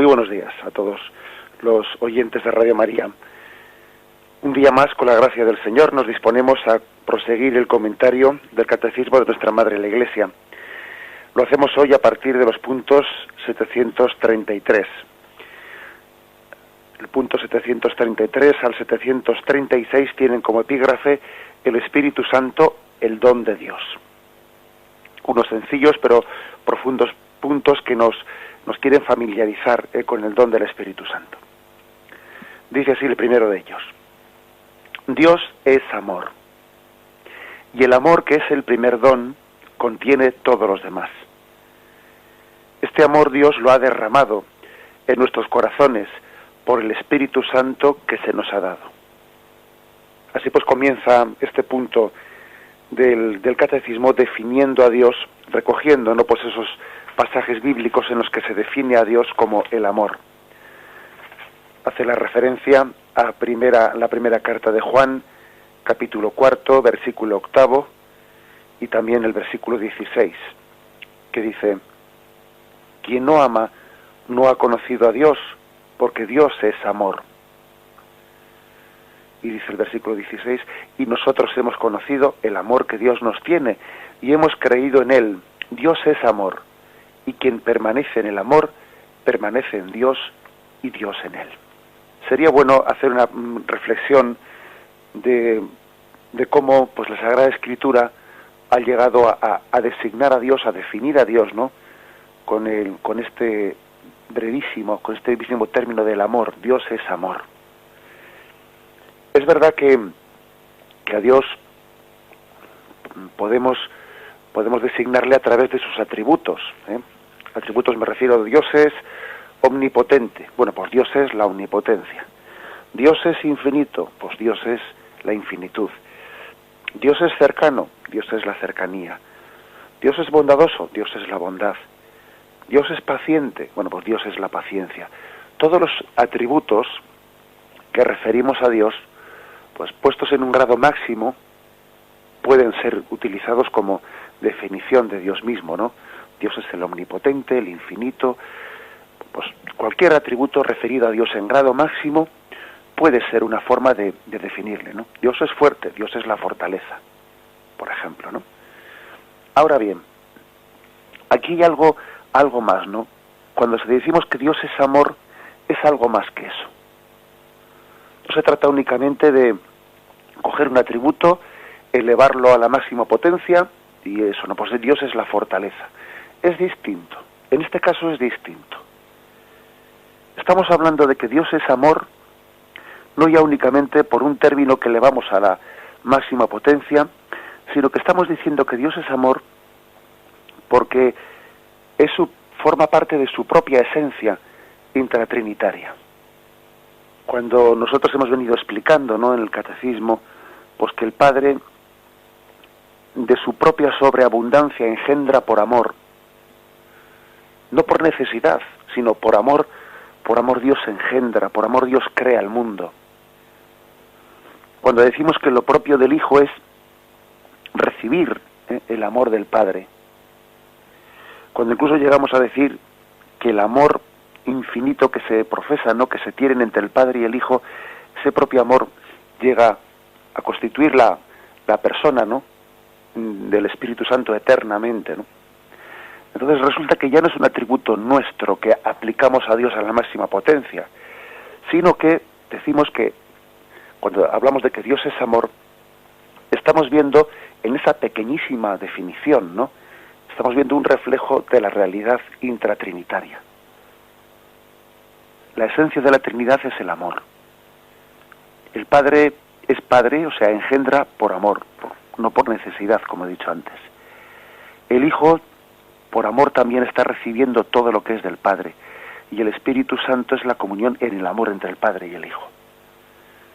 Muy buenos días a todos los oyentes de Radio María. Un día más, con la gracia del Señor, nos disponemos a proseguir el comentario del Catecismo de nuestra Madre la Iglesia. Lo hacemos hoy a partir de los puntos 733. El punto 733 al 736 tienen como epígrafe el Espíritu Santo, el don de Dios. Unos sencillos pero profundos puntos que nos quieren familiarizar con el don del Espíritu Santo. Dice así el primero de ellos: Dios es amor, y el amor, que es el primer don, contiene todos los demás. Este amor Dios lo ha derramado en nuestros corazones por el Espíritu Santo que se nos ha dado. Así pues comienza este punto del Catecismo definiendo a Dios, recogiendo, ¿no?, pues esos pasajes bíblicos en los que se define a Dios como el amor. Hace la referencia a la primera carta de Juan, capítulo 4, versículo 8, y también el versículo 16, que dice: quien no ama no ha conocido a Dios, porque Dios es amor. Y dice el versículo 16: y nosotros hemos conocido el amor que Dios nos tiene, y hemos creído en Él. Dios es amor, y quien permanece en el amor, permanece en Dios, y Dios en Él. Sería bueno hacer una reflexión de cómo pues la Sagrada Escritura ha llegado a designar a Dios, a definir a Dios, ¿no?, con este brevísimo término del amor. Dios es amor. Es verdad que a Dios podemos designarle a través de sus atributos. Atributos me refiero a Dios es omnipotente. Bueno, pues Dios es la omnipotencia. Dios es infinito, pues Dios es la infinitud. Dios es cercano, Dios es la cercanía. Dios es bondadoso, Dios es la bondad. Dios es paciente, bueno, pues Dios es la paciencia. Todos los atributos que referimos a Dios, pues puestos en un grado máximo, pueden ser utilizados como definición de Dios mismo, ¿no? Dios es el omnipotente, el infinito. Pues cualquier atributo referido a Dios en grado máximo puede ser una forma de definirle, ¿no? Dios es fuerte, Dios es la fortaleza, por ejemplo, ¿no? Ahora bien, aquí hay algo más, ¿no? Cuando decimos que Dios es amor, es algo más que eso. No se trata únicamente de coger un atributo, elevarlo a la máxima potencia, y eso, no, pues Dios es la fortaleza. Es distinto. En este caso es distinto. Estamos hablando de que Dios es amor, no ya únicamente por un término que elevamos a la máxima potencia, sino que estamos diciendo que Dios es amor porque forma parte de su propia esencia intratrinitaria. Cuando nosotros hemos venido explicando, ¿no?, en el Catecismo, pues que el Padre de su propia sobreabundancia engendra por amor, no por necesidad, sino por amor Dios engendra, por amor Dios crea el mundo. Cuando decimos que lo propio del Hijo es recibir el amor del Padre, cuando incluso llegamos a decir que el amor infinito que se profesa, ¿no?, que se tienen entre el Padre y el Hijo, ese propio amor llega a constituir la persona, ¿no?, del Espíritu Santo eternamente, ¿no? Entonces resulta que ya no es un atributo nuestro que aplicamos a Dios a la máxima potencia, sino que decimos que cuando hablamos de que Dios es amor, estamos viendo en esa pequeñísima definición, ¿no?, estamos viendo un reflejo de la realidad intratrinitaria. La esencia de la Trinidad es el amor. El Padre es Padre, o sea, engendra por amor, no por necesidad, como he dicho antes. El Hijo, por amor, también está recibiendo todo lo que es del Padre. Y el Espíritu Santo es la comunión en el amor entre el Padre y el Hijo.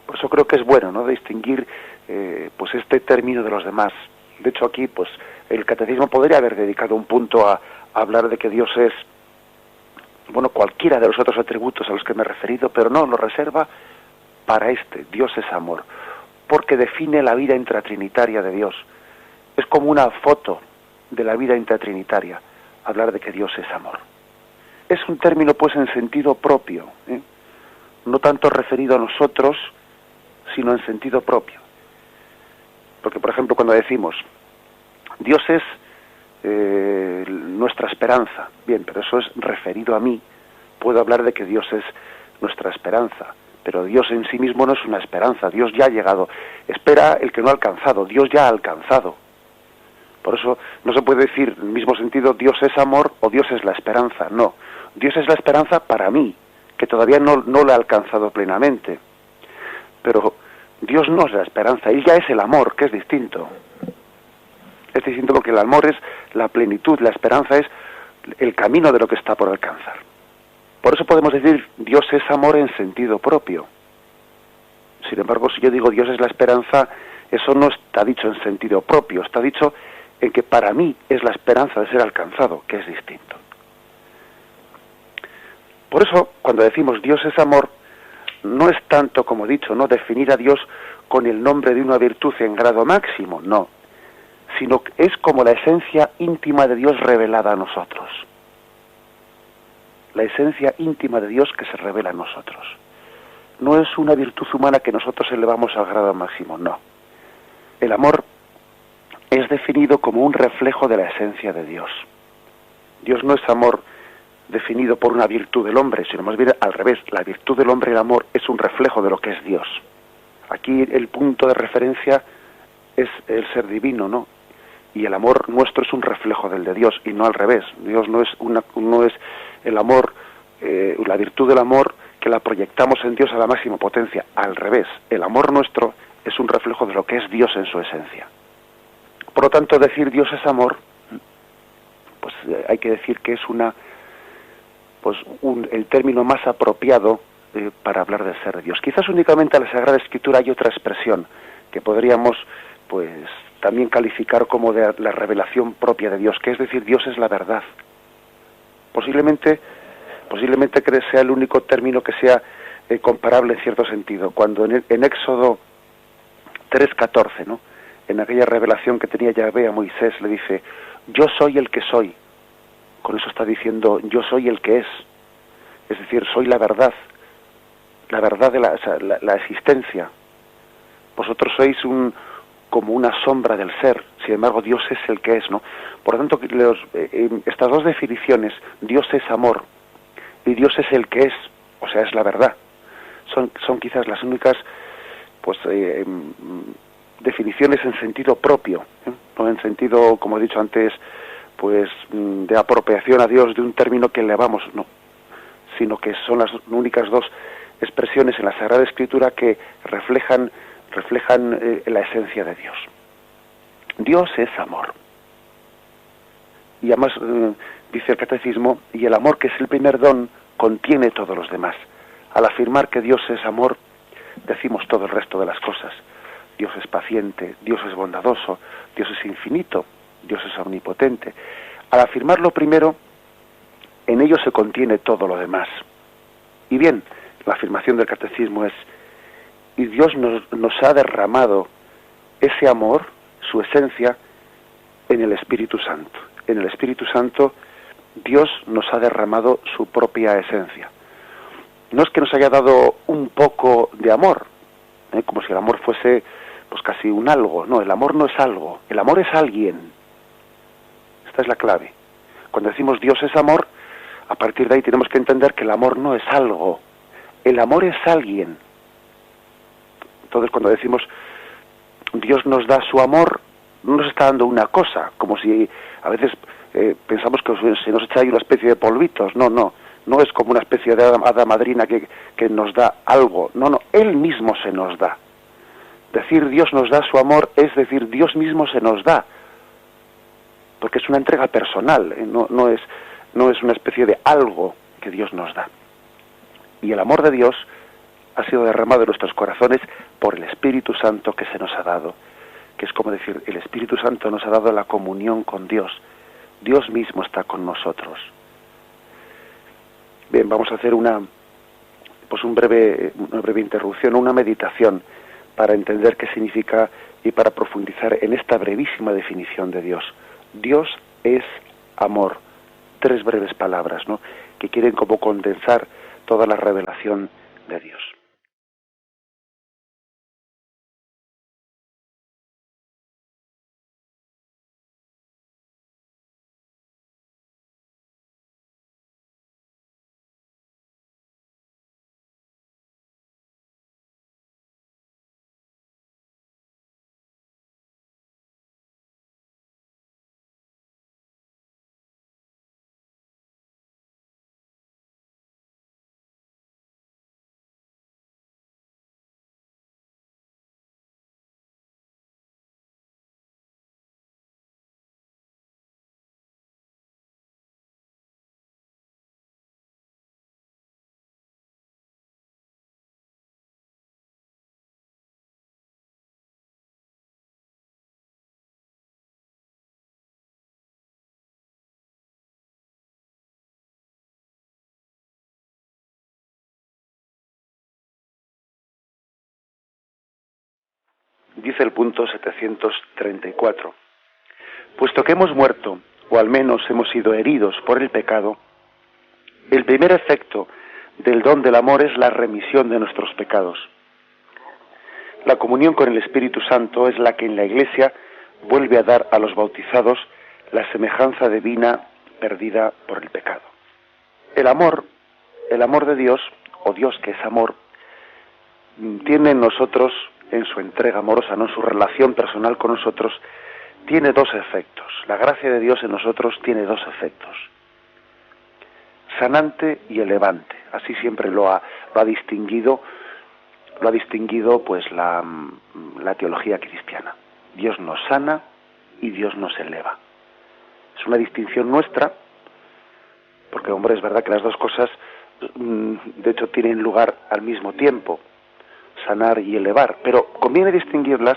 Por eso creo que es bueno, ¿no?, distinguir pues este término de los demás. De hecho, aquí pues el Catecismo podría haber dedicado un punto a hablar de que Dios es, bueno, cualquiera de los otros atributos a los que me he referido, pero no, lo reserva para Dios es amor, porque define la vida intratrinitaria de Dios. Es como una foto de la vida intratrinitaria, hablar de que Dios es amor. es un término pues en sentido propio, no tanto referido a nosotros, sino en sentido propio. Porque, por ejemplo, cuando decimos Dios es nuestra esperanza, bien, pero eso es referido a mí. Puedo hablar de que Dios es nuestra esperanza, pero Dios en sí mismo no es una esperanza. Dios ya ha llegado. Espera el que no ha alcanzado. Dios ya ha alcanzado. Por eso no se puede decir en el mismo sentido Dios es amor o Dios es la esperanza. No, Dios es la esperanza para mí, que todavía no la he alcanzado plenamente. Pero Dios no es la esperanza, Él ya es el amor, que es distinto. Es distinto porque el amor es la plenitud, la esperanza es el camino de lo que está por alcanzar. Por eso podemos decir Dios es amor en sentido propio. Sin embargo, si yo digo Dios es la esperanza, eso no está dicho en sentido propio, está dicho en que para mí es la esperanza de ser alcanzado, que es distinto. Por eso, cuando decimos Dios es amor, no es tanto, como he dicho, no definir a Dios con el nombre de una virtud en grado máximo, no, sino que es como la esencia íntima de Dios revelada a nosotros. La esencia íntima de Dios que se revela a nosotros. No es una virtud humana que nosotros elevamos al grado máximo, no. El amor es definido como un reflejo de la esencia de Dios. Dios no es amor definido por una virtud del hombre, sino más bien al revés. La virtud del hombre, el amor, es un reflejo de lo que es Dios. Aquí el punto de referencia es el ser divino, ¿no? Y el amor nuestro es un reflejo del de Dios, y no al revés. Dios no es el amor, la virtud del amor que la proyectamos en Dios a la máxima potencia. Al revés, el amor nuestro es un reflejo de lo que es Dios en su esencia. Por lo tanto, decir Dios es amor, pues hay que decir que es el término más apropiado para hablar del ser de Dios. Quizás únicamente en la Sagrada Escritura hay otra expresión que podríamos pues también calificar como de la revelación propia de Dios, que es decir, Dios es la verdad. Posiblemente que sea el único término que sea comparable en cierto sentido. Cuando en Éxodo 3:14, ¿no?, en aquella revelación que tenía Yahvé a Moisés, le dice, yo soy el que soy. Con eso está diciendo, yo soy el que es. Es decir, soy la verdad de la existencia. Vosotros sois como una sombra del ser, sin embargo Dios es el que es, ¿no? Por lo tanto, estas dos definiciones, Dios es amor y Dios es el que es, o sea, es la verdad, son quizás las únicas pues definiciones en sentido propio, no en sentido, como he dicho antes, pues de apropiación a Dios de un término que elevamos, no, sino que son las únicas dos expresiones en la Sagrada Escritura que reflejan la esencia de Dios. Dios es amor. Y además, dice el Catecismo, y el amor, que es el primer don, contiene todos los demás. Al afirmar que Dios es amor, decimos todo el resto de las cosas. Dios es paciente, Dios es bondadoso, Dios es infinito, Dios es omnipotente. Al afirmarlo primero, en ello se contiene todo lo demás. Y bien, la afirmación del Catecismo es, y Dios nos ha derramado ese amor, su esencia, en el Espíritu Santo. En el Espíritu Santo, Dios nos ha derramado su propia esencia. No es que nos haya dado un poco de amor, como si el amor fuese pues casi un algo. No, el amor no es algo, el amor es alguien. Esta es la clave. Cuando decimos Dios es amor, a partir de ahí tenemos que entender que el amor no es algo, el amor es alguien. Entonces, cuando decimos Dios nos da su amor, no nos está dando una cosa, como si a veces pensamos que se nos echa ahí una especie de polvitos. No es como una especie de hada madrina que nos da algo. No, Él mismo se nos da. Decir Dios nos da su amor es decir Dios mismo se nos da, porque es una entrega personal, no es una especie de algo que Dios nos da. Y el amor de Dios ha sido derramado en nuestros corazones por el Espíritu Santo que se nos ha dado, que es como decir, el Espíritu Santo nos ha dado la comunión con Dios. Dios mismo está con nosotros. Bien, vamos a hacer una breve interrupción, una meditación para entender qué significa y para profundizar en esta brevísima definición de Dios. Dios es amor. 3 breves palabras, ¿no? que quieren como condensar toda la revelación de Dios. Dice el punto 734. Puesto que hemos muerto, o al menos hemos sido heridos por el pecado, el primer efecto del don del amor es la remisión de nuestros pecados. La comunión con el Espíritu Santo es la que en la Iglesia vuelve a dar a los bautizados la semejanza divina perdida por el pecado. El amor de Dios, o Dios que es amor, tiene en nosotros, en su entrega amorosa, ¿no?, en su relación personal con nosotros, tiene dos efectos. La gracia de Dios en nosotros tiene dos efectos: sanante y elevante. Así siempre lo ha distinguido pues la teología cristiana. Dios nos sana y Dios nos eleva. Es una distinción nuestra, porque, hombre, es verdad que las dos cosas de hecho tienen lugar al mismo tiempo, sanar y elevar, pero conviene distinguirlas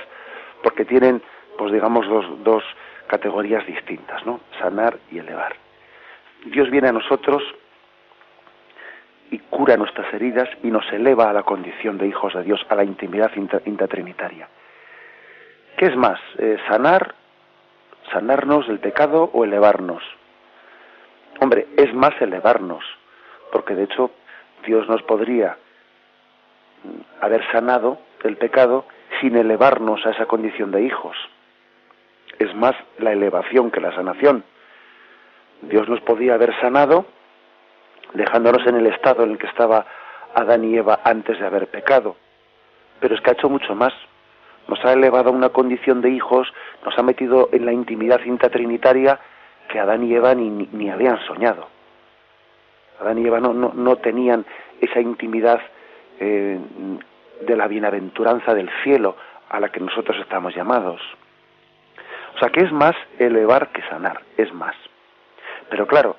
porque tienen, pues digamos, dos categorías distintas, ¿no? Sanar y elevar. Dios viene a nosotros y cura nuestras heridas y nos eleva a la condición de hijos de Dios, a la intimidad intratrinitaria. ¿Qué es más? ¿Sanarnos del pecado o elevarnos? Hombre, es más elevarnos, porque de hecho Dios nos podría haber sanado del pecado sin elevarnos a esa condición de hijos. Es más la elevación que la sanación. Dios nos podía haber sanado dejándonos en el estado en el que estaba Adán y Eva antes de haber pecado, pero es que ha hecho mucho más. Nos ha elevado a una condición de hijos, nos ha metido en la intimidad intratrinitaria que Adán y Eva ni habían soñado. Adán y Eva no tenían esa intimidad de la bienaventuranza del cielo a la que nosotros estamos llamados. O sea, que es más elevar que sanar, es más. Pero claro,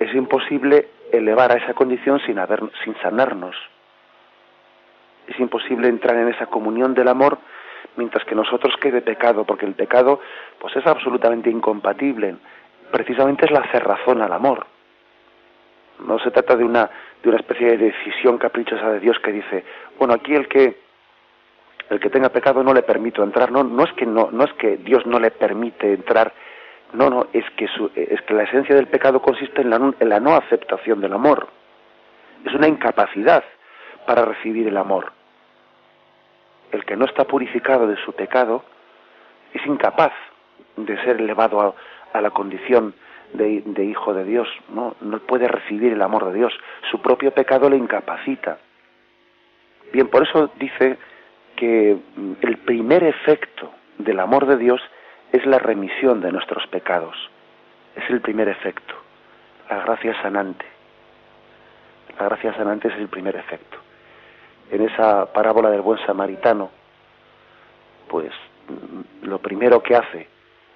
es imposible elevar a esa condición sin sanarnos. Es imposible entrar en esa comunión del amor mientras que nosotros quede pecado, porque el pecado pues es absolutamente incompatible. Precisamente es la cerrazón al amor. No se trata de una especie de decisión caprichosa de Dios que dice, bueno, aquí el que tenga pecado no le permito entrar. No es que Dios no le permite entrar. No, es que la esencia del pecado consiste en la no aceptación del amor. Es una incapacidad para recibir el amor. El que no está purificado de su pecado es incapaz de ser elevado a la condición de hijo de Dios, no puede recibir el amor de Dios. Su propio pecado le incapacita. Bien, por eso dice que el primer efecto del amor de Dios es la remisión de nuestros pecados. Es el primer efecto. La gracia sanante. La gracia sanante es el primer efecto. En esa parábola del buen samaritano, pues lo primero que hace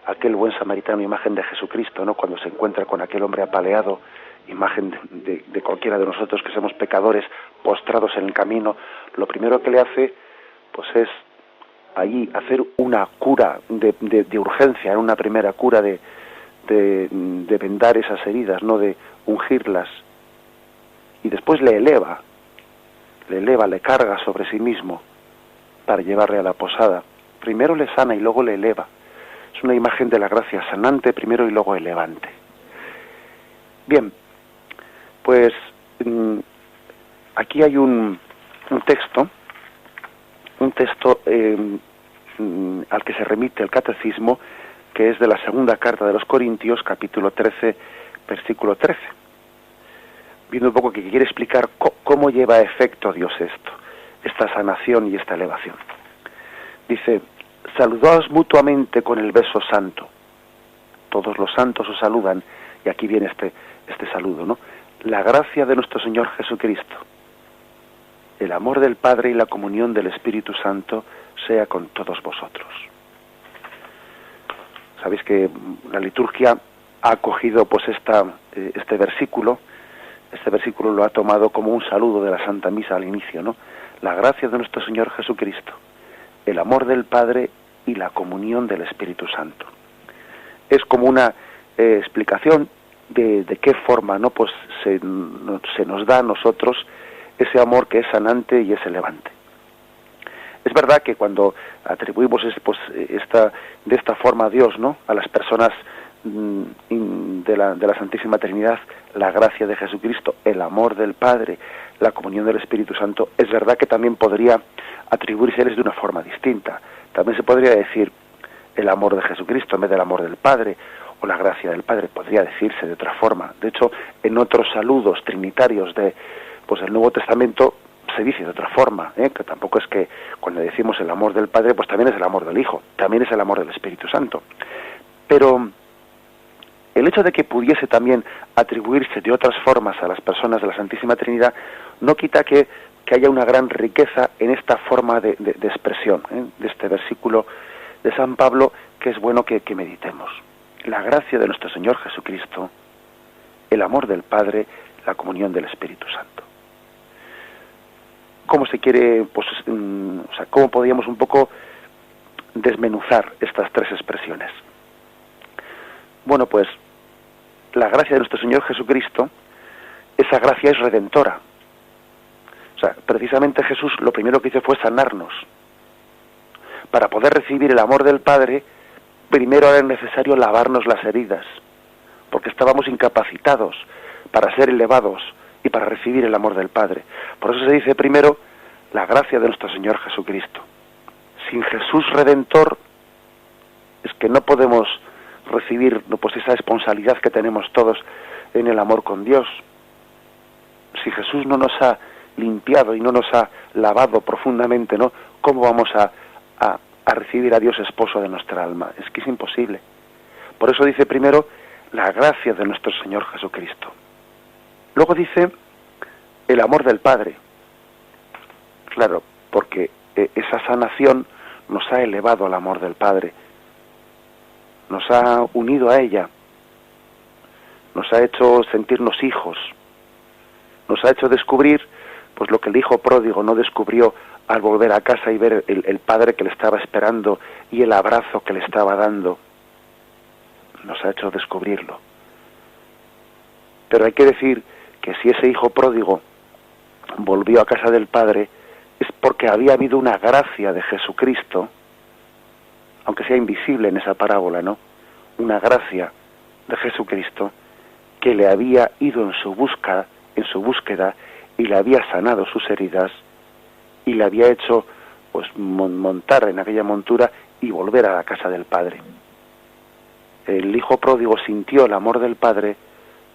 aquel buen samaritano, imagen de Jesucristo, ¿no?, cuando se encuentra con aquel hombre apaleado, imagen de cualquiera de nosotros que somos pecadores postrados en el camino, lo primero que le hace pues es allí hacer una cura de urgencia, una primera cura de vendar esas heridas, no de ungirlas, y después le eleva, le carga sobre sí mismo para llevarle a la posada. Primero le sana y luego le eleva. Es una imagen de la gracia sanante primero y luego elevante. Bien, Pues aquí hay un texto al que se remite el catecismo, que es de la segunda carta de los Corintios, capítulo 13, versículo 13. Viendo un poco que quiere explicar cómo lleva a efecto Dios esta sanación y esta elevación. Dice: saludaos mutuamente con el beso santo. Todos los santos os saludan, y aquí viene este saludo, ¿no? La gracia de nuestro Señor Jesucristo, el amor del Padre y la comunión del Espíritu Santo sea con todos vosotros. Sabéis que la liturgia ha acogido pues este versículo lo ha tomado como un saludo de la Santa Misa al inicio, ¿no? La gracia de nuestro Señor Jesucristo, el amor del Padre y la comunión del Espíritu Santo. Es como una explicación de qué forma, ¿no? Pues se nos da a nosotros ese amor que es sanante y es elevante. Es verdad que cuando atribuimos de esta forma a Dios, ¿no? A las personas de la Santísima Trinidad, la gracia de Jesucristo, el amor del Padre, la comunión del Espíritu Santo, es verdad que también podría atribuírseles de una forma distinta. También se podría decir el amor de Jesucristo en vez del amor del Padre, o la gracia del Padre, podría decirse de otra forma. De hecho, en otros saludos trinitarios del Nuevo Testamento se dice de otra forma, que tampoco es que cuando decimos el amor del Padre, pues también es el amor del Hijo, también es el amor del Espíritu Santo. Pero el hecho de que pudiese también atribuirse de otras formas a las personas de la Santísima Trinidad no quita que haya una gran riqueza en esta forma de expresión, de este versículo de San Pablo, que es bueno que meditemos. La gracia de nuestro Señor Jesucristo, el amor del Padre, la comunión del Espíritu Santo. ¿Cómo se quiere, cómo podríamos un poco desmenuzar estas tres expresiones? Bueno, pues la gracia de nuestro Señor Jesucristo, esa gracia es redentora. O sea, precisamente Jesús lo primero que hizo fue sanarnos. Para poder recibir el amor del Padre, primero era necesario lavarnos las heridas, porque estábamos incapacitados para ser elevados y para recibir el amor del Padre. Por eso se dice primero la gracia de nuestro Señor Jesucristo. Sin Jesús Redentor es que no podemos recibir pues esa responsabilidad que tenemos todos en el amor con Dios. Si Jesús no nos ha limpiado y no nos ha lavado profundamente, ¿no? ¿Cómo vamos a recibir a Dios esposo de nuestra alma? Es que es imposible. Por eso dice primero la gracia de nuestro Señor Jesucristo. Luego dice el amor del Padre. Claro, porque esa sanación nos ha elevado al amor del Padre, nos ha unido a ella, nos ha hecho sentirnos hijos, nos ha hecho descubrir pues lo que el hijo pródigo no descubrió al volver a casa y ver el padre que le estaba esperando y el abrazo que le estaba dando. Nos ha hecho descubrirlo. Pero hay que decir que si ese hijo pródigo volvió a casa del padre es porque había habido una gracia de Jesucristo, aunque sea invisible en esa parábola, ¿no? Una gracia de Jesucristo que le había ido en su búsqueda y le había sanado sus heridas y le había hecho pues montar en aquella montura y volver a la casa del Padre. El hijo pródigo sintió el amor del Padre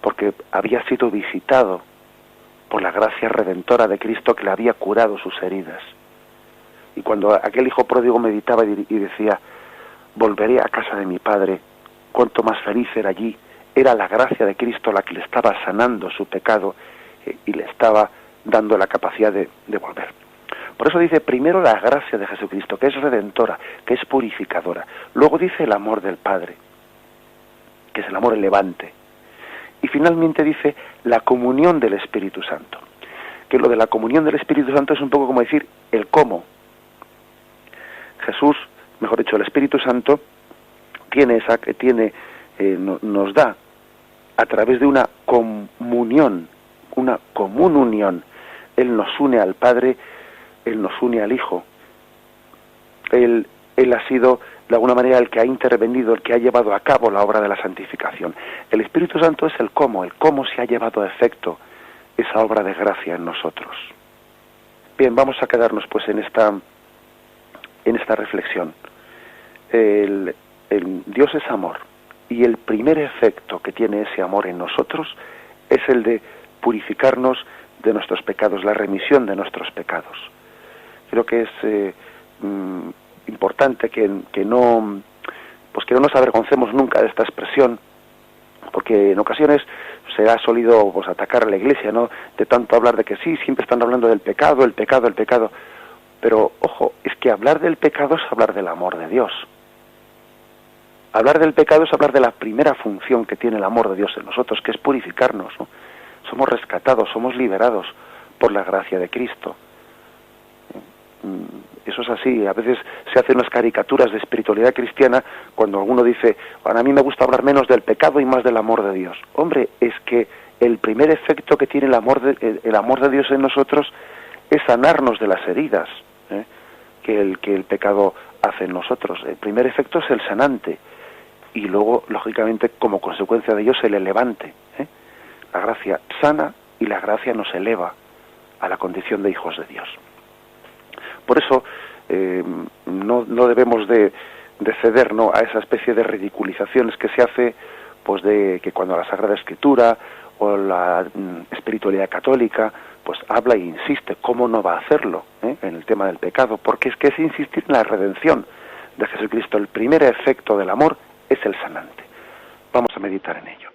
porque había sido visitado por la gracia redentora de Cristo que le había curado sus heridas. Y cuando aquel hijo pródigo meditaba y decía, volveré a casa de mi Padre, cuánto más feliz era allí, era la gracia de Cristo la que le estaba sanando su pecado y le estaba dando la capacidad de volver. Por eso dice primero la gracia de Jesucristo, que es redentora, que es purificadora. Luego dice el amor del Padre, que es el amor elevante. Y finalmente dice la comunión del Espíritu Santo. Que lo de la comunión del Espíritu Santo es un poco como decir el cómo. Jesús, mejor dicho, el Espíritu Santo, nos da a través de una comunión, una común unión. Él nos une al Padre, Él nos une al Hijo. Él ha sido de alguna manera el que ha intervenido, el que ha llevado a cabo la obra de la santificación. El Espíritu Santo es el cómo se ha llevado a efecto esa obra de gracia en nosotros. Bien, vamos a quedarnos pues en esta reflexión. Dios es amor, y el primer efecto que tiene ese amor en nosotros es el de purificarnos de nuestros pecados, la remisión de nuestros pecados. Creo que es importante que no nos avergoncemos nunca de esta expresión, porque en ocasiones se ha solido pues atacar a la Iglesia, ¿no?, de tanto hablar de que sí, siempre están hablando del pecado, el pecado, el pecado. Pero, ojo, es que hablar del pecado es hablar del amor de Dios. Hablar del pecado es hablar de la primera función que tiene el amor de Dios en nosotros, que es purificarnos, ¿no? Somos rescatados, somos liberados por la gracia de Cristo. Eso es así. A veces se hacen unas caricaturas de espiritualidad cristiana cuando alguno dice, a mí me gusta hablar menos del pecado y más del amor de Dios. Hombre, es que el primer efecto que tiene el amor de Dios en nosotros es sanarnos de las heridas que el pecado hace en nosotros. El primer efecto es el sanante, y luego, lógicamente, como consecuencia de ello, el elevante. La gracia sana y la gracia nos eleva a la condición de hijos de Dios. Por eso no debemos de ceder, ¿no?, a esa especie de ridiculizaciones que se hace, pues de que cuando la Sagrada Escritura o la espiritualidad católica pues habla e insiste, ¿cómo no va a hacerlo en el tema del pecado? Porque es que es insistir en la redención de Jesucristo. El primer efecto del amor es el sanante. Vamos a meditar en ello.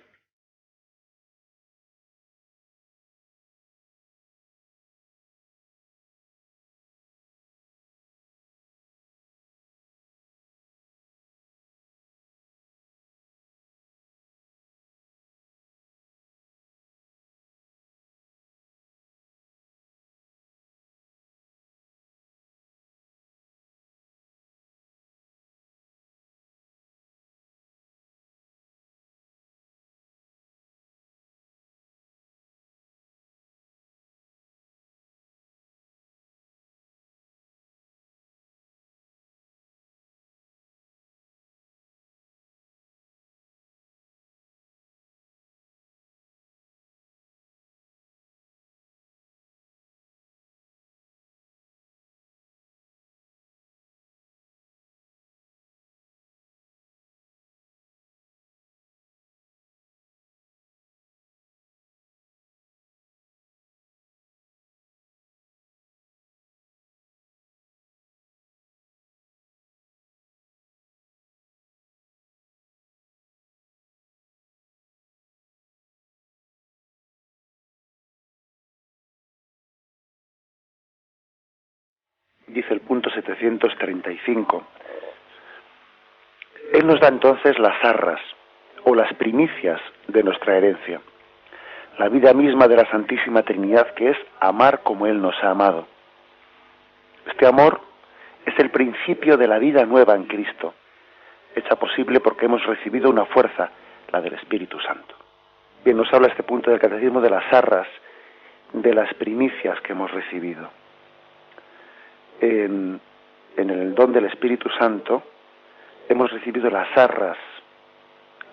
Dice el punto 735. Él nos da entonces las arras o las primicias de nuestra herencia, la vida misma de la Santísima Trinidad, que es amar como Él nos ha amado. Este amor es el principio de la vida nueva en Cristo, hecha posible porque hemos recibido una fuerza, la del Espíritu Santo. Bien, nos habla este punto del Catecismo de las arras, de las primicias que hemos recibido. En el don del Espíritu Santo hemos recibido las arras,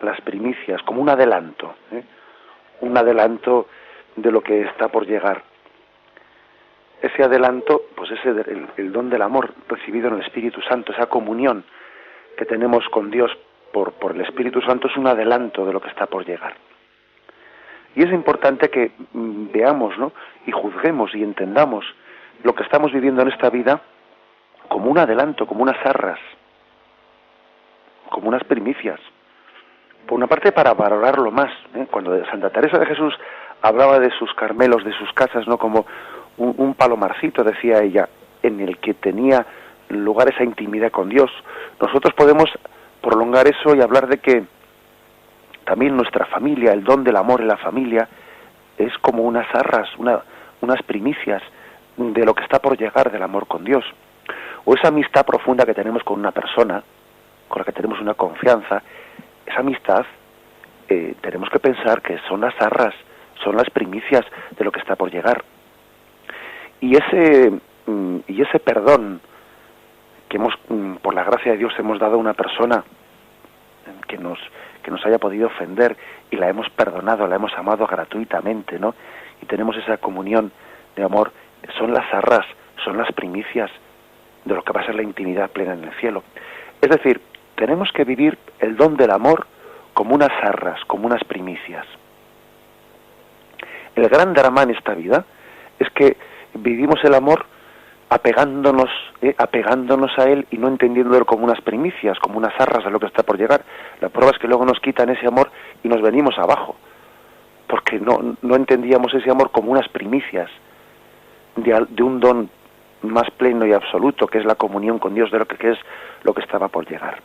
las primicias, como un adelanto de lo que está por llegar. Ese adelanto, pues es el don del amor recibido en el Espíritu Santo, esa comunión que tenemos con Dios por el Espíritu Santo, es un adelanto de lo que está por llegar. Y es importante que veamos, ¿no?, y juzguemos y entendamos lo que estamos viviendo en esta vida como un adelanto, como unas arras, como unas primicias. Por una parte, para valorarlo más, cuando Santa Teresa de Jesús hablaba de sus Carmelos, de sus casas, no como un palomarcito, decía ella, en el que tenía lugar esa intimidad con Dios. Nosotros podemos prolongar eso y hablar de que también nuestra familia, el don del amor en la familia, es como unas arras, unas primicias de lo que está por llegar del amor con Dios. O esa amistad profunda que tenemos con una persona, con la que tenemos una confianza, esa amistad tenemos que pensar que son las arras, son las primicias de lo que está por llegar. Y ese perdón que hemos, por la gracia de Dios, hemos dado a una persona que nos haya podido ofender, y la hemos perdonado, la hemos amado gratuitamente, ¿no? y tenemos esa comunión de amor, son las arras, son las primicias de lo que va a ser la intimidad plena en el cielo. Es decir, tenemos que vivir el don del amor como unas arras, como unas primicias. El gran drama en esta vida es que vivimos el amor apegándonos a él y no entendiéndolo como unas primicias, como unas arras de lo que está por llegar. La prueba es que luego nos quitan ese amor y nos venimos abajo, porque no entendíamos ese amor como unas primicias de un don más pleno y absoluto, que es la comunión con Dios, de lo que es lo que estaba por llegar.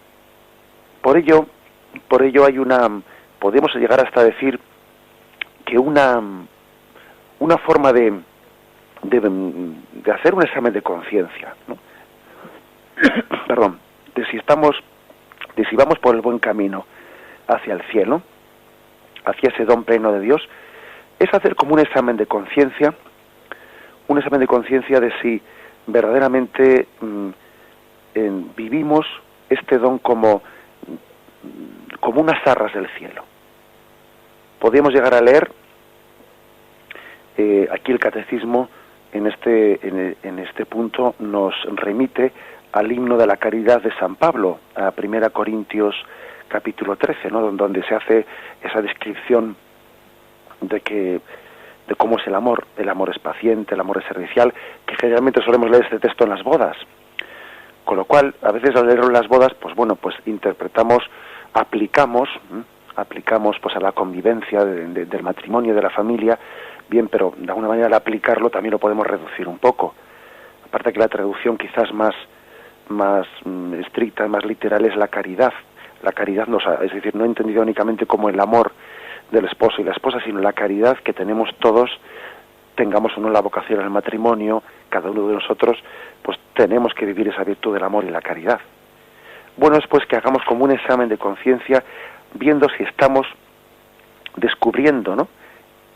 Por ello podemos llegar hasta decir que una forma de hacer un examen de conciencia, ¿no? Perdón, de si vamos por el buen camino hacia el cielo, hacia ese don pleno de Dios, es hacer como un examen de conciencia de si verdaderamente vivimos este don como unas arras del cielo. Podemos llegar a leer aquí el catecismo en este punto nos remite al himno de la caridad de San Pablo, a 1 Corintios capítulo 13, ¿no? Donde se hace esa descripción de cómo es el amor. El amor es paciente, el amor es servicial, que generalmente solemos leer este texto en las bodas. Con lo cual, a veces al leerlo en las bodas, pues interpretamos, aplicamos pues a la convivencia del matrimonio, de la familia, bien, pero de alguna manera al aplicarlo también lo podemos reducir un poco. Aparte que la traducción quizás más estricta, más literal es la caridad. La caridad es decir, no entendido únicamente como el amor del esposo y la esposa, sino la caridad que tenemos todos, tengamos o no la vocación al matrimonio, cada uno de nosotros, pues tenemos que vivir esa virtud del amor y la caridad. Bueno, es pues que hagamos como un examen de conciencia, viendo si estamos descubriendo, ¿no?,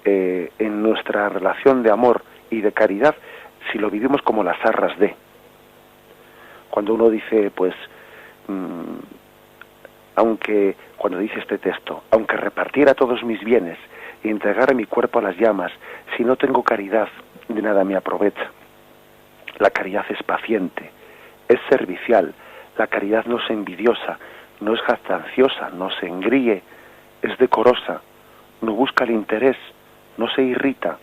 en nuestra relación de amor y de caridad, si lo vivimos como las arras de. Cuando uno dice, cuando dice este texto, aunque repartiera todos mis bienes y entregara mi cuerpo a las llamas, si no tengo caridad, de nada me aprovecha. La caridad es paciente, es servicial, la caridad no es envidiosa, no es jactanciosa, no se engríe, es decorosa, no busca el interés, no se irrita,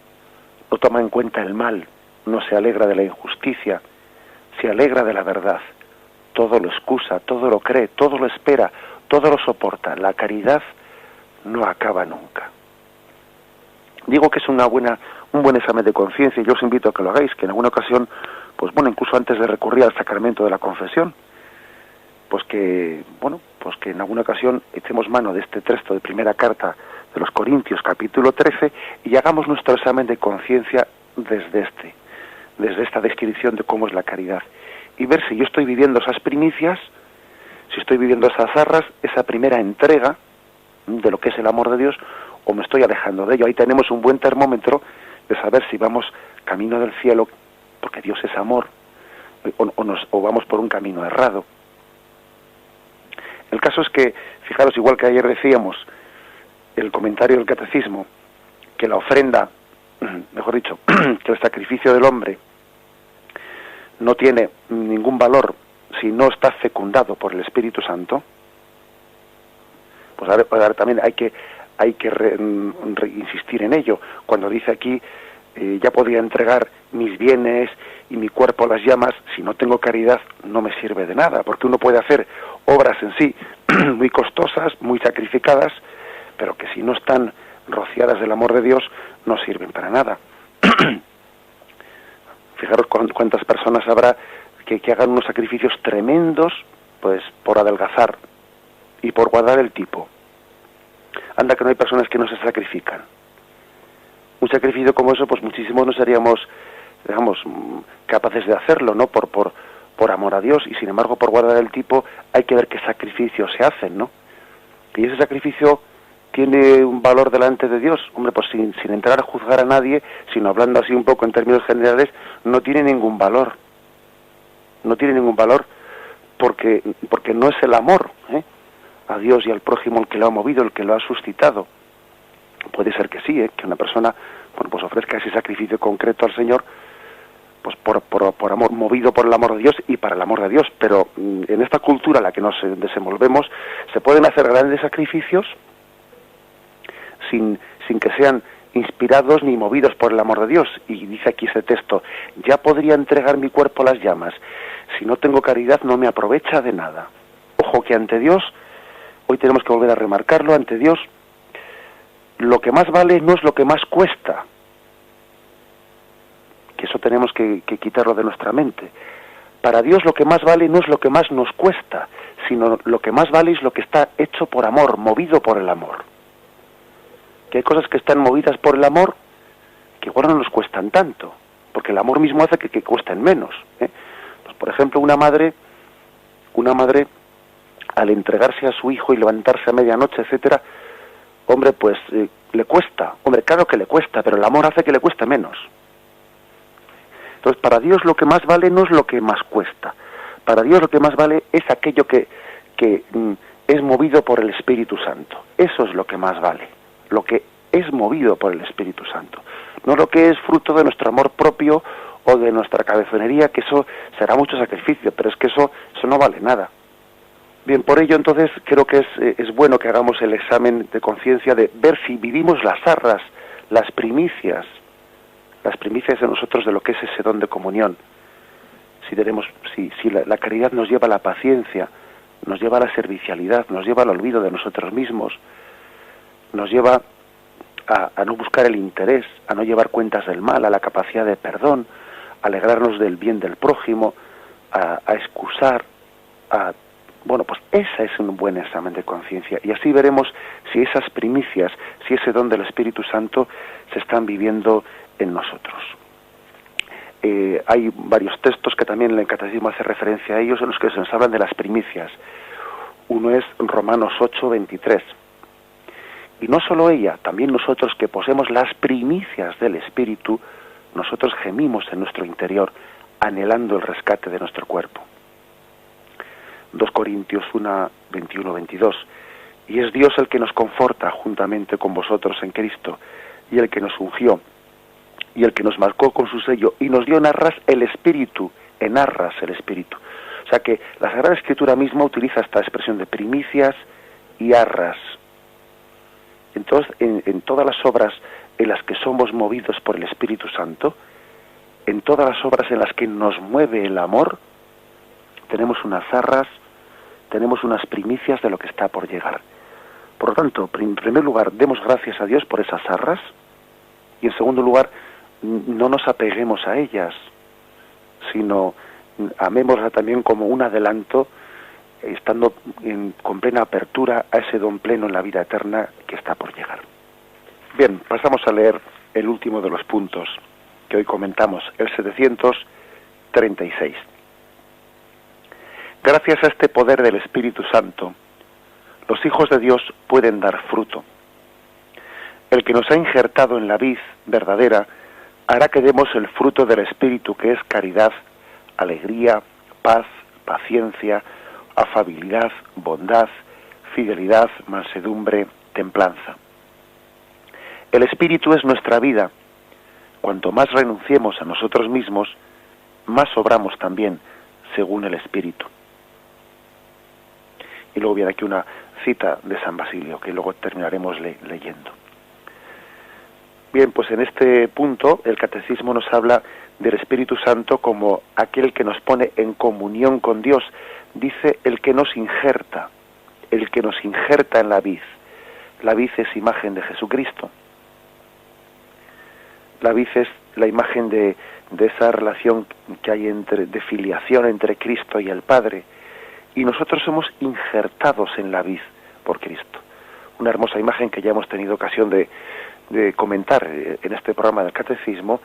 no toma en cuenta el mal, no se alegra de la injusticia, se alegra de la verdad, todo lo excusa, todo lo cree, todo lo espera, todo lo soporta. La caridad no acaba nunca. Digo que es un buen examen de conciencia, y yo os invito a que lo hagáis, que en alguna ocasión, incluso antes de recurrir al sacramento de la confesión, que en alguna ocasión echemos mano de este texto de primera carta de los Corintios, capítulo 13, y hagamos nuestro examen de conciencia desde esta descripción de cómo es la caridad, y ver si yo estoy viviendo esas primicias, si estoy viviendo esas arras, esa primera entrega de lo que es el amor de Dios, o me estoy alejando de ello. Ahí tenemos un buen termómetro de saber si vamos camino del cielo, porque Dios es amor, o vamos por un camino errado. El caso es que, fijaros, igual que ayer decíamos, el comentario del catecismo, que la ofrenda, mejor dicho, que el sacrificio del hombre no tiene ningún valor si no está fecundado por el Espíritu Santo, pues ahora también hay que insistir en ello. Cuando dice aquí, ya podría entregar mis bienes y mi cuerpo a las llamas, si no tengo caridad no me sirve de nada, porque uno puede hacer obras en sí muy costosas, muy sacrificadas, pero que si no están rociadas del amor de Dios no sirven para nada. Fijaros cuántas personas habrá que hagan unos sacrificios tremendos, pues por adelgazar y por guardar el tipo. Anda que no hay personas que no se sacrifican. Un sacrificio como eso, pues muchísimos no seríamos, digamos, capaces de hacerlo, ¿no? Por amor a Dios, y sin embargo por guardar el tipo hay que ver qué sacrificios se hacen, ¿no? Y ese sacrificio tiene un valor delante de Dios. Hombre, pues sin entrar a juzgar a nadie, sino hablando así un poco en términos generales, no tiene ningún valor. No tiene ningún valor porque no es el amor a Dios y al prójimo el que lo ha movido, el que lo ha suscitado. Puede ser que sí, que una persona bueno, pues ofrezca ese sacrificio concreto al Señor, pues por amor, movido por el amor de Dios y para el amor de Dios. Pero en esta cultura en la que nos desenvolvemos, se pueden hacer grandes sacrificios sin que sean inspirados ni movidos por el amor de Dios. Y dice aquí ese texto: ya podría entregar mi cuerpo a las llamas, si no tengo caridad no me aprovecha de nada. Ojo, que ante Dios, hoy tenemos que volver a remarcarlo, ante Dios lo que más vale no es lo que más cuesta, que eso tenemos que quitarlo de nuestra mente. Para Dios lo que más vale no es lo que más nos cuesta, sino lo que más vale es lo que está hecho por amor, movido por el amor. Que hay cosas que están movidas por el amor que igual no nos cuestan tanto, porque el amor mismo hace que cuesten menos, ¿eh? Pues, por ejemplo, una madre al entregarse a su hijo y levantarse a medianoche, etcétera, hombre, pues le cuesta, hombre, claro que le cuesta, pero el amor hace que le cueste menos. Entonces, para Dios lo que más vale no es lo que más cuesta. Para Dios lo que más vale es aquello que es movido por el Espíritu Santo. Eso es lo que más vale, lo que es movido por el Espíritu Santo. No lo que es fruto de nuestro amor propio o de nuestra cabezonería, que eso será mucho sacrificio, pero es que eso no vale nada. Bien, por ello entonces creo que es bueno que hagamos el examen de conciencia de ver si vivimos las arras, las primicias de nosotros de lo que es ese don de comunión. Si la caridad nos lleva a la paciencia, nos lleva a la servicialidad, nos lleva al olvido de nosotros mismos, nos lleva a no buscar el interés, a no llevar cuentas del mal, a la capacidad de perdón, a alegrarnos del bien del prójimo, a excusar, bueno, pues ese es un buen examen de conciencia, y así veremos si esas primicias, si ese don del Espíritu Santo se están viviendo en nosotros. Hay varios textos que también el Catecismo hace referencia a ellos, en los que se nos hablan de las primicias. Uno es Romanos 8:23. Y no solo ella, también nosotros que poseemos las primicias del Espíritu, nosotros gemimos en nuestro interior, anhelando el rescate de nuestro cuerpo. 2 Corintios 1, 21, 22. Y es Dios el que nos conforta juntamente con vosotros en Cristo, y el que nos ungió, y el que nos marcó con su sello, y nos dio en arras el Espíritu, en arras el Espíritu. O sea que la Sagrada Escritura misma utiliza esta expresión de primicias y arras. Entonces, en todas las obras en las que somos movidos por el Espíritu Santo, en todas las obras en las que nos mueve el amor, tenemos unas arras, tenemos unas primicias de lo que está por llegar. Por lo tanto, en primer lugar, demos gracias a Dios por esas arras, y en segundo lugar, no nos apeguemos a ellas, sino amémosla también como un adelanto, estando con plena apertura a ese don pleno en la vida eterna que está por llegar. Bien, pasamos a leer el último de los puntos que hoy comentamos, el 736. Gracias a este poder del Espíritu Santo, los hijos de Dios pueden dar fruto. El que nos ha injertado en la vid verdadera hará que demos el fruto del Espíritu, que es caridad, alegría, paz, paciencia, afabilidad, bondad, fidelidad, mansedumbre, templanza. El Espíritu es nuestra vida. Cuanto más renunciemos a nosotros mismos, más obramos también según el Espíritu. Y luego viene aquí una cita de San Basilio, que luego terminaremos leyendo. Bien, pues en este punto el Catecismo nos habla del Espíritu Santo como aquel que nos pone en comunión con Dios. Dice el que nos injerta en la vid. La vid es imagen de Jesucristo. La vid es la imagen de esa relación que hay de filiación entre Cristo y el Padre. Y nosotros somos injertados en la vid por Cristo. Una hermosa imagen que ya hemos tenido ocasión de comentar en este programa del Catecismo,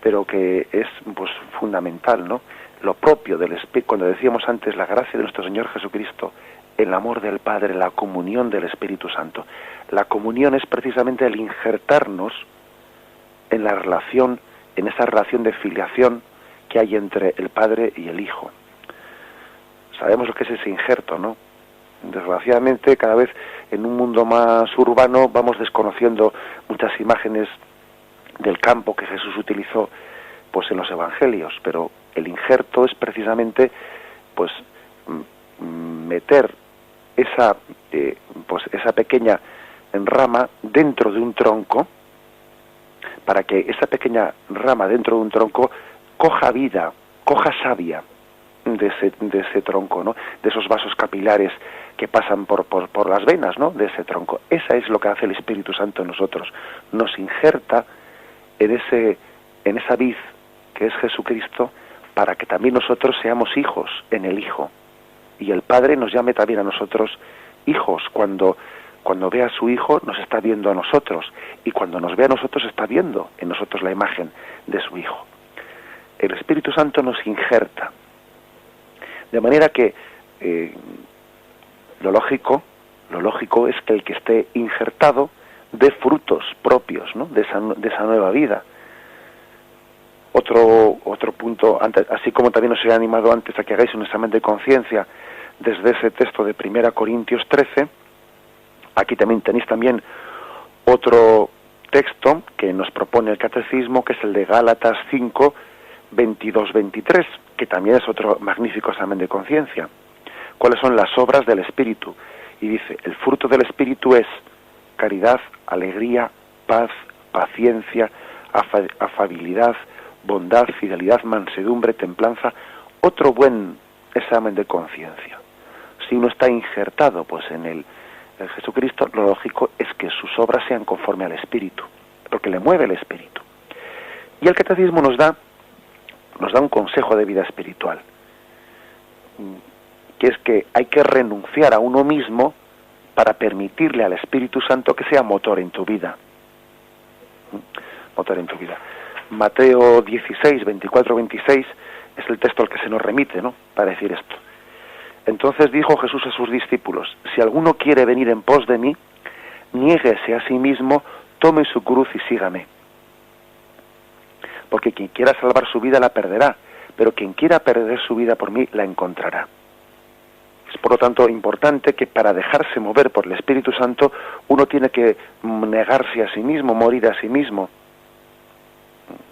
pero que es pues fundamental, ¿no? Lo propio del Espíritu, cuando decíamos antes la gracia de nuestro Señor Jesucristo, el amor del Padre, la comunión del Espíritu Santo. La comunión es precisamente el injertarnos en la relación, en esa relación de filiación que hay entre el Padre y el Hijo. Sabemos lo que es ese injerto, ¿no? Desgraciadamente, cada vez en un mundo más urbano vamos desconociendo muchas imágenes del campo que Jesús utilizó pues en los evangelios, pero el injerto es precisamente pues meter esa esa pequeña rama dentro de un tronco, para que esa pequeña rama dentro de un tronco coja vida, coja savia de ese tronco, ¿no? De esos vasos capilares que pasan por las venas, ¿no? De ese tronco. Esa es lo que hace el Espíritu Santo en nosotros. Nos injerta en esa vid que es Jesucristo, para que también nosotros seamos hijos en el Hijo. Y el Padre nos llame también a nosotros hijos. Cuando ve a su Hijo, nos está viendo a nosotros. Y cuando nos ve a nosotros, está viendo en nosotros la imagen de su Hijo. El Espíritu Santo nos injerta. De manera que lo lógico es que el que esté injertado dé frutos propios, ¿no? de esa nueva vida. Otro punto, así como también os he animado antes a que hagáis un examen de conciencia desde ese texto de 1 Corintios 13, aquí también tenéis otro texto que nos propone el Catecismo, que es el de Gálatas 5, 22-23, que también es otro magnífico examen de conciencia. ¿Cuáles son las obras del Espíritu? Y dice, el fruto del Espíritu es caridad, alegría, paz, paciencia, afabilidad, bondad, fidelidad, mansedumbre, templanza. Otro buen examen de conciencia. Si uno está injertado pues en el Jesucristo, lo lógico es que sus obras sean conforme al Espíritu, porque le mueve el Espíritu. Y el Catecismo nos da un consejo de vida espiritual, que es que hay que renunciar a uno mismo para permitirle al Espíritu Santo que sea motor en tu vida. Motor en tu vida. Mateo 16, 24, 26 es el texto al que se nos remite, ¿no?, para decir esto. Entonces dijo Jesús a sus discípulos: si alguno quiere venir en pos de mí, niéguese a sí mismo, tome su cruz y sígame. Porque quien quiera salvar su vida la perderá, pero quien quiera perder su vida por mí la encontrará. Es por lo tanto importante que para dejarse mover por el Espíritu Santo uno tiene que negarse a sí mismo, morir a sí mismo.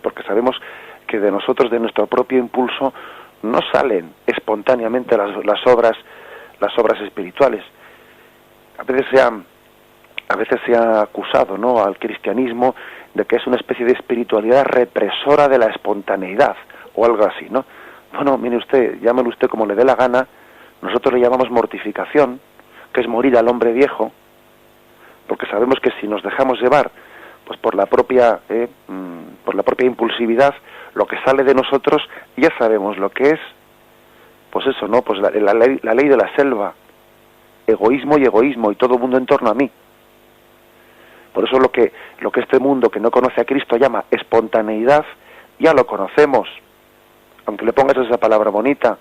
Porque sabemos que de nosotros, de nuestro propio impulso, no salen espontáneamente las obras espirituales. A veces se ha acusado, ¿no?, al cristianismo de que es una especie de espiritualidad represora de la espontaneidad o algo así, ¿no? Bueno, mire usted, llámelo usted como le dé la gana. Nosotros le llamamos mortificación, que es morir al hombre viejo, porque sabemos que si nos dejamos llevar pues por la propia impulsividad, lo que sale de nosotros ya sabemos lo que es. Pues eso, ¿no? Pues la ley de la selva, egoísmo y todo el mundo en torno a mí. Por eso lo que este mundo que no conoce a Cristo llama espontaneidad, ya lo conocemos, aunque le pongas esa palabra bonita.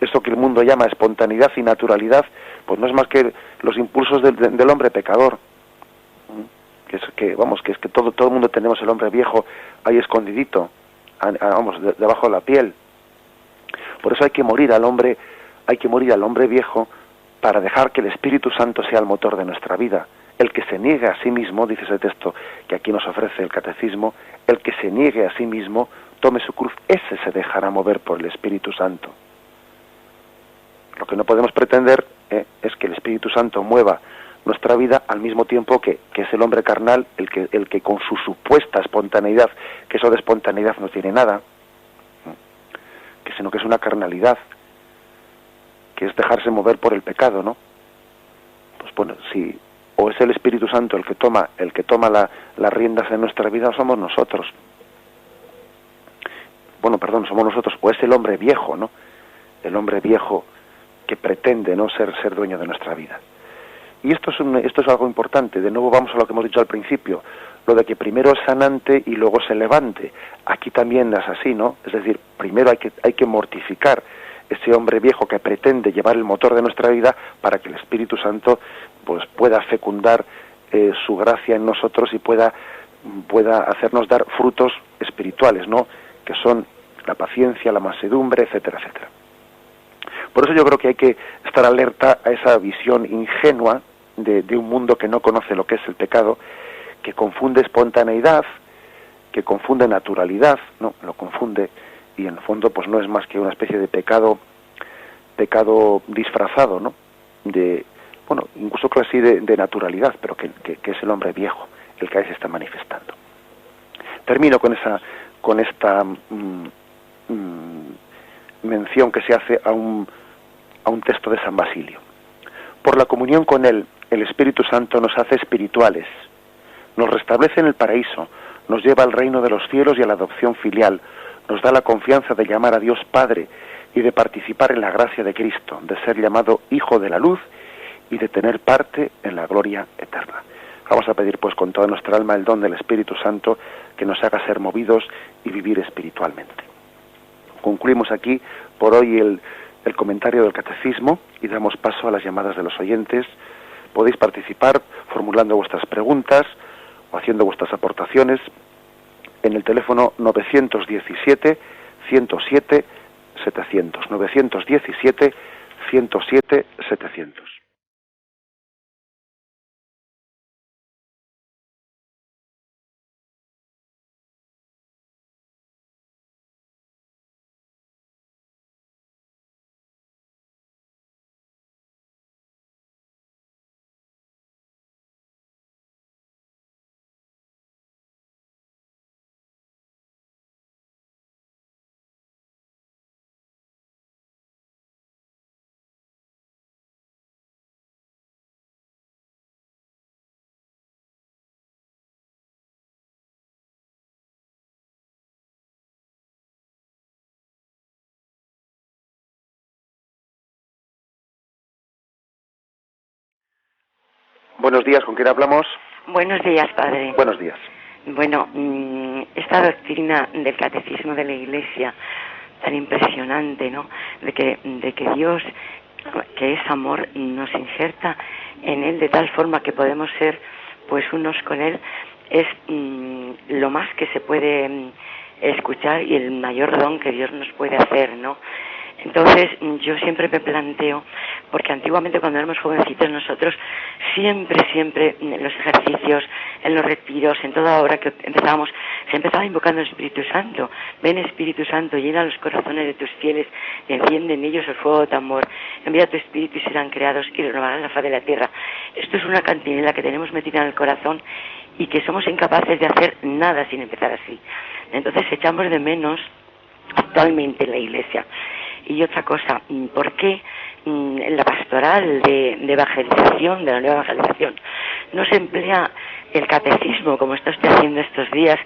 Eso que el mundo llama espontaneidad y naturalidad, pues no es más que los impulsos del hombre pecador. Que es que todo el mundo tenemos el hombre viejo ahí escondidito, debajo de la piel. Por eso hay que morir al hombre viejo para dejar que el Espíritu Santo sea el motor de nuestra vida. El que se niegue a sí mismo, dice ese texto que aquí nos ofrece el Catecismo, el que se niegue a sí mismo, tome su cruz, ese se dejará mover por el Espíritu Santo. Lo que no podemos pretender es que el Espíritu Santo mueva nuestra vida al mismo tiempo que es el hombre carnal el que con su supuesta espontaneidad, que eso de espontaneidad no tiene nada, sino que es una carnalidad, que es dejarse mover por el pecado, ¿no? Pues bueno, si o es el Espíritu Santo el que toma las riendas de nuestra vida, o somos nosotros. Somos nosotros, o es el hombre viejo, ¿no? El hombre viejo que pretende no ser dueño de nuestra vida. Y esto es algo importante. De nuevo vamos a lo que hemos dicho al principio, lo de que primero es sanante y luego se levante. Aquí también es así, ¿no? Es decir, primero hay que mortificar ese hombre viejo que pretende llevar el motor de nuestra vida para que el Espíritu Santo pues pueda fecundar su gracia en nosotros y pueda hacernos dar frutos espirituales, ¿no? Que son la paciencia, la mansedumbre, etcétera, etcétera. Por eso yo creo que hay que estar alerta a esa visión ingenua de un mundo que no conoce lo que es el pecado, que confunde espontaneidad que confunde naturalidad, ¿no? Lo confunde, y en el fondo pues no es más que una especie de pecado disfrazado, ¿no? De, bueno, incluso casi de naturalidad, pero que es el hombre viejo el que ahí se está manifestando. Termino con esta mención que se hace a un texto de San Basilio. Por la comunión con él, el Espíritu Santo nos hace espirituales, nos restablece en el paraíso, nos lleva al reino de los cielos y a la adopción filial, nos da la confianza de llamar a Dios Padre y de participar en la gracia de Cristo, de ser llamado Hijo de la Luz y de tener parte en la gloria eterna. Vamos a pedir pues con toda nuestra alma el don del Espíritu Santo que nos haga ser movidos y vivir espiritualmente. Concluimos aquí por hoy el comentario del Catecismo y damos paso a las llamadas de los oyentes. Podéis participar formulando vuestras preguntas o haciendo vuestras aportaciones en el teléfono 917 107 700, 917 107 700. Buenos días, ¿con quién hablamos? Buenos días, padre. Buenos días. Bueno, esta doctrina del catecismo de la Iglesia tan impresionante, ¿no? De que Dios, que es amor, nos inserta en él de tal forma que podemos ser pues unos con él, es lo más que se puede escuchar y el mayor don que Dios nos puede hacer, ¿no? Entonces yo siempre me planteo, porque antiguamente cuando éramos jovencitos nosotros siempre en los ejercicios, en los retiros, en toda hora que empezábamos, se empezaba invocando al Espíritu Santo. Ven Espíritu Santo, llena los corazones de tus fieles y enciende en ellos el fuego de tu amor. Envía tu Espíritu y serán creados y renovarán la faz de la tierra. Esto es una cantinela que tenemos metida en el corazón y que somos incapaces de hacer nada sin empezar así. Entonces echamos de menos actualmente en la Iglesia. Y otra cosa, ¿por qué en la pastoral de evangelización, de la nueva evangelización, no se emplea el catecismo como está usted haciendo estos días,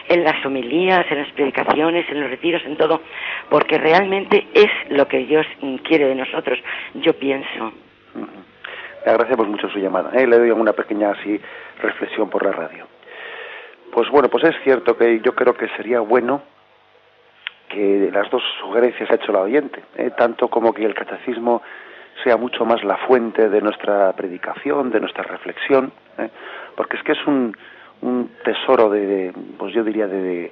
en las homilías, en las predicaciones, en los retiros, en todo? Porque realmente es lo que Dios quiere de nosotros, yo pienso. Le agradecemos mucho su llamada. Le doy una pequeña así reflexión por la radio. Pues bueno, pues es cierto que yo creo que sería bueno que las dos sugerencias ha hecho la oyente, tanto como que el catecismo sea mucho más la fuente de nuestra predicación, de nuestra reflexión, porque es que es un tesoro pues yo diría de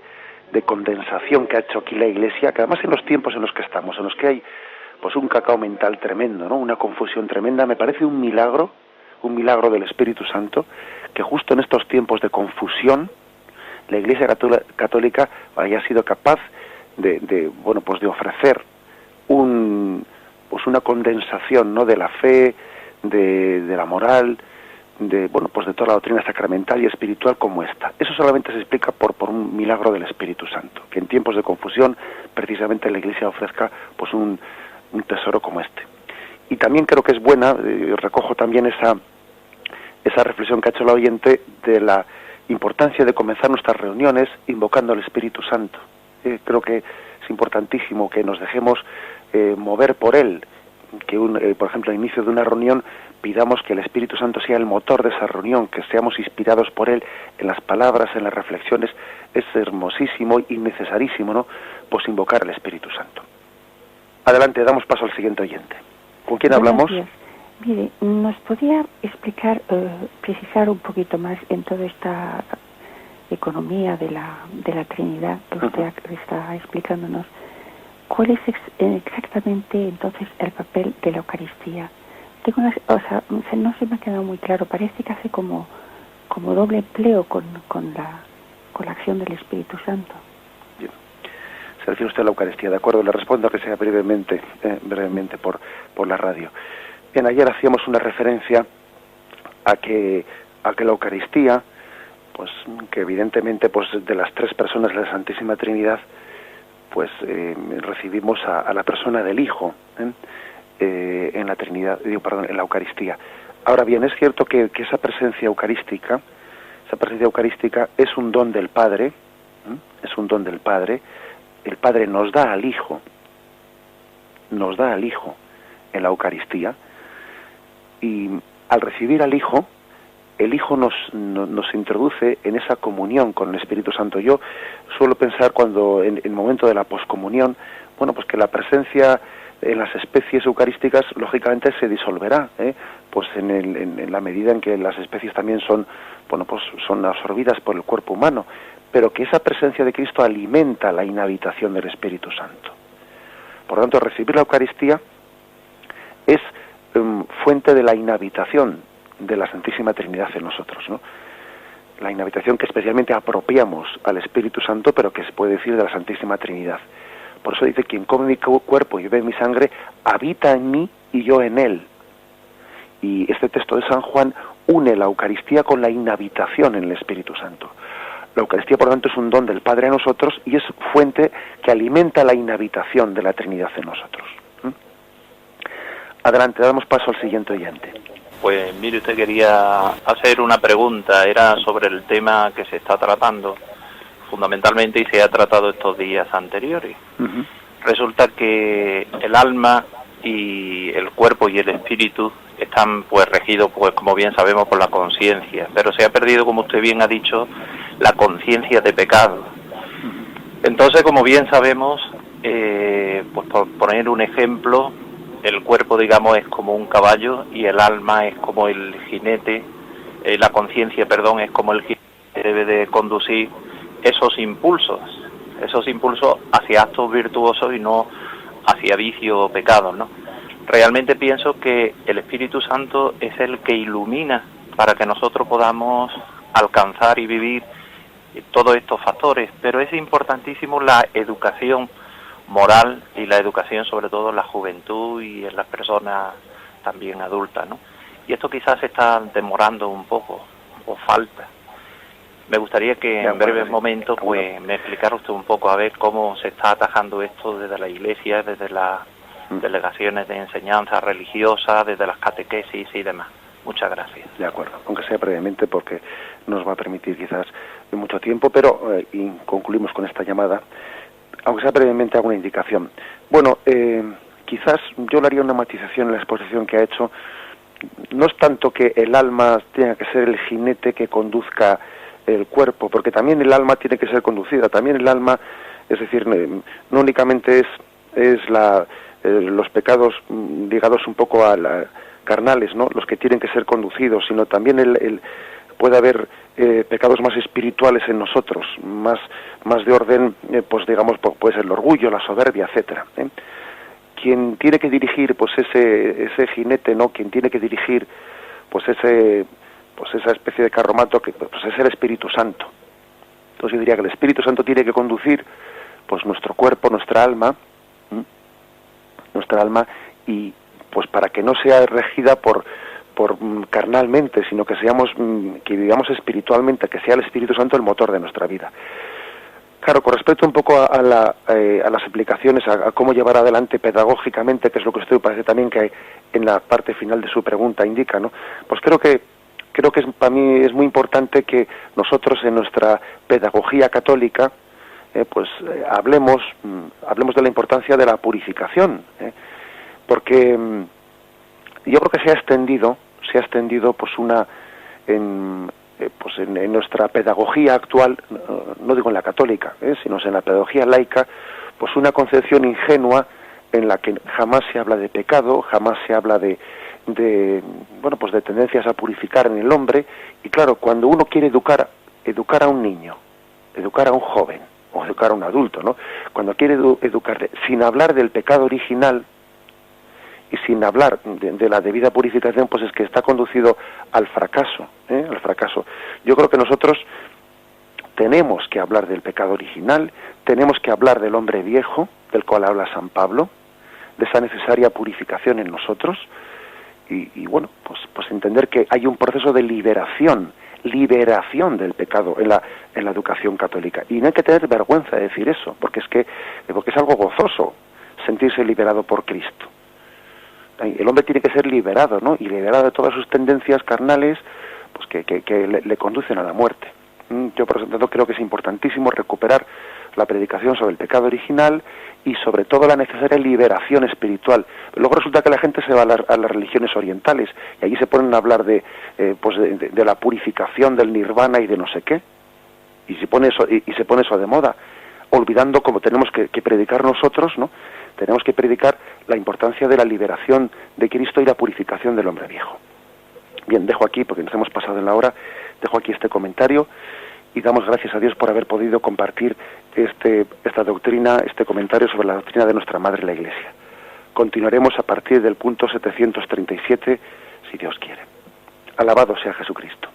condensación que ha hecho aquí la Iglesia, que además en los tiempos en los que estamos, en los que hay pues un cacao mental tremendo, ¿no? Una confusión tremenda, me parece un milagro del Espíritu Santo, que justo en estos tiempos de confusión la Iglesia católica haya sido capaz de ofrecer una condensación, ¿no?, de la fe, de la moral, de toda la doctrina sacramental y espiritual como esta. Eso solamente se explica por un milagro del Espíritu Santo, que en tiempos de confusión precisamente la Iglesia ofrezca pues un tesoro como este. Y también creo que es buena, recojo también esa reflexión que ha hecho la oyente de la importancia de comenzar nuestras reuniones invocando al Espíritu Santo. Creo que es importantísimo que nos dejemos mover por él, que por ejemplo al inicio de una reunión pidamos que el Espíritu Santo sea el motor de esa reunión, que seamos inspirados por él en las palabras, en las reflexiones. Es hermosísimo y necesarísimo, ¿no?, pues invocar al Espíritu Santo. Adelante, damos paso al siguiente oyente. ¿Con quién hablamos? Buenos días. Mire, ¿nos podría explicar, precisar un poquito más en toda esta economía de la Trinidad que usted está explicándonos? ¿Cuál es exactamente entonces el papel de la Eucaristía? No se me ha quedado muy claro. Parece que hace como doble empleo con con la acción del Espíritu Santo. Bien. Se refiere usted a la Eucaristía, ¿de acuerdo? Le respondo que sea brevemente por la radio. Bien, ayer hacíamos una referencia a que la Eucaristía, pues que evidentemente pues de las tres personas de la Santísima Trinidad, pues recibimos a la persona del Hijo en la Trinidad, en la Eucaristía. Ahora bien, es cierto que esa presencia eucarística es un don del Padre, es un don del Padre. El Padre nos da al Hijo en la Eucaristía, y al recibir al Hijo, el Hijo nos introduce en esa comunión con el Espíritu Santo. Yo suelo pensar cuando en el momento de la poscomunión, bueno, pues que la presencia en las especies eucarísticas lógicamente se disolverá, pues en la medida en que las especies también son, bueno, pues son absorbidas por el cuerpo humano, pero que esa presencia de Cristo alimenta la inhabitación del Espíritu Santo. Por lo tanto, recibir la Eucaristía es fuente de la inhabitación de la Santísima Trinidad en nosotros, ¿no? La inhabitación que especialmente apropiamos al Espíritu Santo, pero que se puede decir de la Santísima Trinidad. Por eso dice: quien come mi cuerpo y bebe mi sangre, habita en mí y yo en él. Y este texto de San Juan une la Eucaristía con la inhabitación en el Espíritu Santo. La Eucaristía, por lo tanto, es un don del Padre a nosotros y es fuente que alimenta la inhabitación de la Trinidad en nosotros. Adelante, damos paso al siguiente oyente. Pues mire, usted quería hacer una pregunta, era sobre el tema que se está tratando fundamentalmente y se ha tratado estos días anteriores. Resulta que el alma y el cuerpo y el espíritu están pues regidos, pues como bien sabemos, por la conciencia, pero se ha perdido, como usted bien ha dicho, la conciencia de pecado. Entonces, como bien sabemos, pues por poner un ejemplo, el cuerpo, digamos, es como un caballo y el alma es como el jinete, la conciencia, perdón, es como el jinete que debe de conducir esos impulsos hacia actos virtuosos y no hacia vicios o pecados, ¿no? Realmente pienso que el Espíritu Santo es el que ilumina para que nosotros podamos alcanzar y vivir todos estos factores, pero es importantísimo la educación moral y la educación sobre todo en la juventud y en las personas también adultas, ¿no? Y esto quizás se está demorando un poco, o falta. Me gustaría que en breves momentos pues me explicara usted un poco a ver cómo se está atajando esto desde la Iglesia, desde las delegaciones de enseñanza religiosa, desde las catequesis y demás. Muchas gracias. De acuerdo, aunque sea brevemente porque nos va a permitir quizás mucho tiempo, pero y concluimos con esta llamada. Aunque sea brevemente, hago una indicación. Bueno, quizás yo le haría una matización en la exposición que ha hecho. No es tanto que el alma tenga que ser el jinete que conduzca el cuerpo, porque también el alma tiene que ser conducida. También el alma, es decir, no únicamente es los pecados ligados un poco a carnales, ¿no?, los que tienen que ser conducidos, sino también puede haber pecados más espirituales en nosotros, más de orden, pues digamos, puede ser el orgullo, la soberbia, etcétera. Quien tiene que dirigir, pues ese jinete, ¿no?, quien tiene que dirigir, pues esa especie de carromato, que pues es el Espíritu Santo. Entonces yo diría que el Espíritu Santo tiene que conducir, pues nuestro cuerpo, nuestra alma, y pues para que no sea regida por carnalmente, sino que vivamos espiritualmente, que sea el Espíritu Santo el motor de nuestra vida. Claro, con respecto un poco a las explicaciones, a cómo llevar adelante pedagógicamente, que es lo que usted parece también que en la parte final de su pregunta indica, ¿no? Pues creo que para mí es muy importante que nosotros en nuestra pedagogía católica hablemos de la importancia de la purificación, porque yo creo que se ha extendido pues en nuestra pedagogía actual, no digo en la católica, sino en la pedagogía laica, pues una concepción ingenua en la que jamás se habla de pecado, jamás se habla de tendencias a purificar en el hombre. Y claro, cuando uno quiere educar a un niño, educar a un joven o educar a un adulto, ¿no?, cuando quiere educarle sin hablar del pecado original y sin hablar de la debida purificación, pues es que está conducido al fracaso, al fracaso. Yo creo que nosotros tenemos que hablar del pecado original, tenemos que hablar del hombre viejo, del cual habla San Pablo, de esa necesaria purificación en nosotros, y bueno, pues entender que hay un proceso de liberación del pecado en la educación católica, y no hay que tener vergüenza de decir eso, porque es algo gozoso sentirse liberado por Cristo. El hombre tiene que ser liberado, ¿no? Y liberado de todas sus tendencias carnales, pues que le conducen a la muerte. Yo, por ejemplo, creo que es importantísimo recuperar la predicación sobre el pecado original y sobre todo la necesaria liberación espiritual. Luego resulta que la gente se va a las religiones orientales y allí se ponen a hablar de la purificación del nirvana y de no sé qué, y se pone eso de moda, olvidando como tenemos que predicar nosotros, ¿no? Tenemos que predicar la importancia de la liberación de Cristo y la purificación del hombre viejo. Bien, dejo aquí, porque nos hemos pasado en la hora, dejo aquí este comentario y damos gracias a Dios por haber podido compartir esta doctrina, este comentario sobre la doctrina de nuestra Madre la Iglesia. Continuaremos a partir del punto 737, si Dios quiere. Alabado sea Jesucristo.